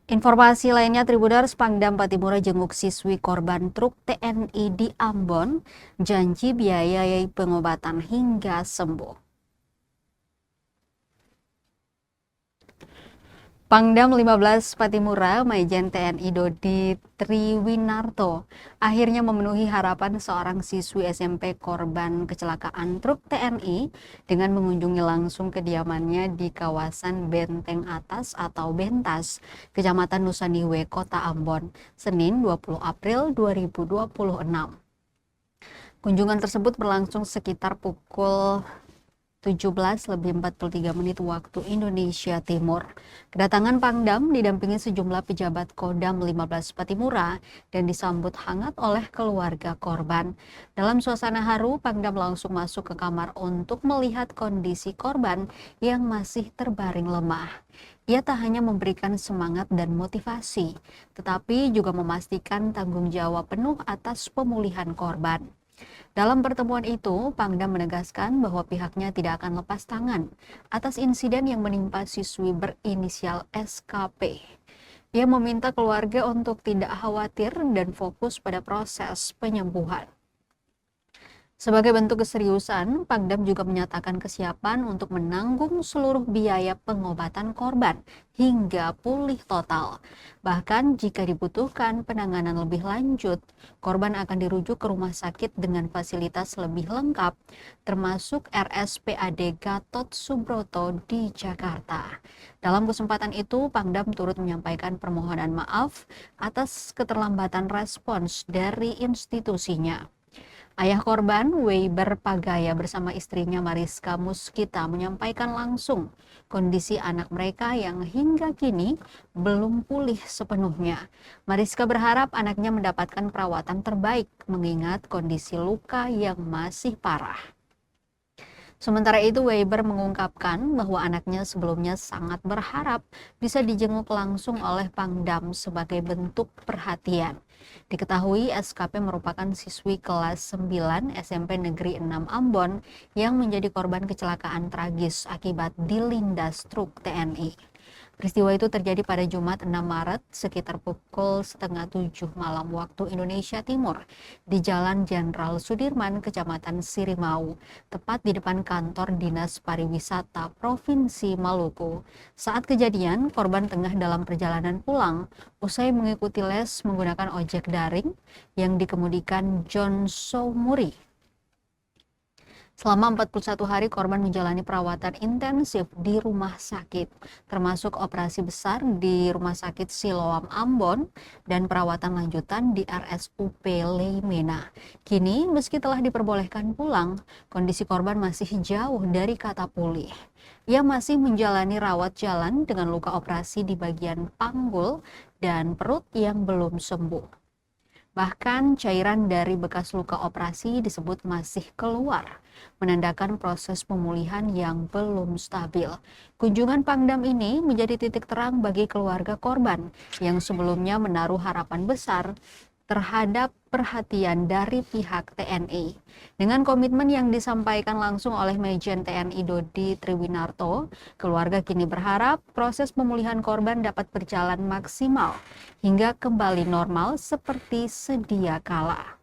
Informasi lainnya, Tribuners, Pangdam Patimura jenguk siswi korban truk TNI di Ambon, janji biayai pengobatan hingga sembuh. Pangdam 15 Patimura, Maijen TNI Dodi Triwinarto, akhirnya memenuhi harapan seorang siswi SMP korban kecelakaan truk TNI dengan mengunjungi langsung kediamannya di kawasan Benteng Atas atau Bentas, Kecamatan Nusaniwe, Kota Ambon, Senin 20 April 2026. Kunjungan tersebut berlangsung sekitar pukul 17:43 waktu Indonesia Timur. Kedatangan Pangdam didampingi sejumlah pejabat Kodam 15 Patimura dan disambut hangat oleh keluarga korban. Dalam suasana haru, Pangdam langsung masuk ke kamar untuk melihat kondisi korban yang masih terbaring lemah. Ia tak hanya memberikan semangat dan motivasi, tetapi juga memastikan tanggung jawab penuh atas pemulihan korban. Dalam pertemuan itu, Pangdam menegaskan bahwa pihaknya tidak akan lepas tangan atas insiden yang menimpa siswi berinisial SKP. Ia meminta keluarga untuk tidak khawatir dan fokus pada proses penyembuhan. Sebagai bentuk keseriusan, Pangdam juga menyatakan kesiapan untuk menanggung seluruh biaya pengobatan korban hingga pulih total. Bahkan jika dibutuhkan penanganan lebih lanjut, korban akan dirujuk ke rumah sakit dengan fasilitas lebih lengkap, termasuk RSPAD Gatot Subroto di Jakarta. Dalam kesempatan itu, Pangdam turut menyampaikan permohonan maaf atas keterlambatan respons dari institusinya. Ayah korban, Weiber Pagaya, bersama istrinya Mariska Muskita menyampaikan langsung kondisi anak mereka yang hingga kini belum pulih sepenuhnya. Mariska berharap anaknya mendapatkan perawatan terbaik mengingat kondisi luka yang masih parah. Sementara itu, Weiber mengungkapkan bahwa anaknya sebelumnya sangat berharap bisa dijenguk langsung oleh Pangdam sebagai bentuk perhatian. Diketahui SKP merupakan siswi kelas 9 SMP Negeri 6 Ambon yang menjadi korban kecelakaan tragis akibat dilindas truk TNI. Peristiwa itu terjadi pada Jumat 6 Maret sekitar pukul 6:30 malam waktu Indonesia Timur di Jalan Jenderal Sudirman, Kecamatan Sirimau, tepat di depan kantor Dinas Pariwisata Provinsi Maluku. Saat kejadian, korban tengah dalam perjalanan pulang usai mengikuti les menggunakan ojek daring yang dikemudikan John Soumuri. Selama 41 hari korban menjalani perawatan intensif di rumah sakit, termasuk operasi besar di Rumah Sakit Siloam Ambon dan perawatan lanjutan di RSUP Leimena. Kini, meski telah diperbolehkan pulang, kondisi korban masih jauh dari kata pulih. Ia masih menjalani rawat jalan dengan luka operasi di bagian panggul dan perut yang belum sembuh. Bahkan cairan dari bekas luka operasi disebut masih keluar, menandakan proses pemulihan yang belum stabil. Kunjungan Pangdam ini menjadi titik terang bagi keluarga korban yang sebelumnya menaruh harapan besar terhadap perhatian dari pihak TNI. Dengan komitmen yang disampaikan langsung oleh Maijen TNI Dodi Triwinarto, keluarga kini berharap proses pemulihan korban dapat berjalan maksimal hingga kembali normal seperti sedia kala.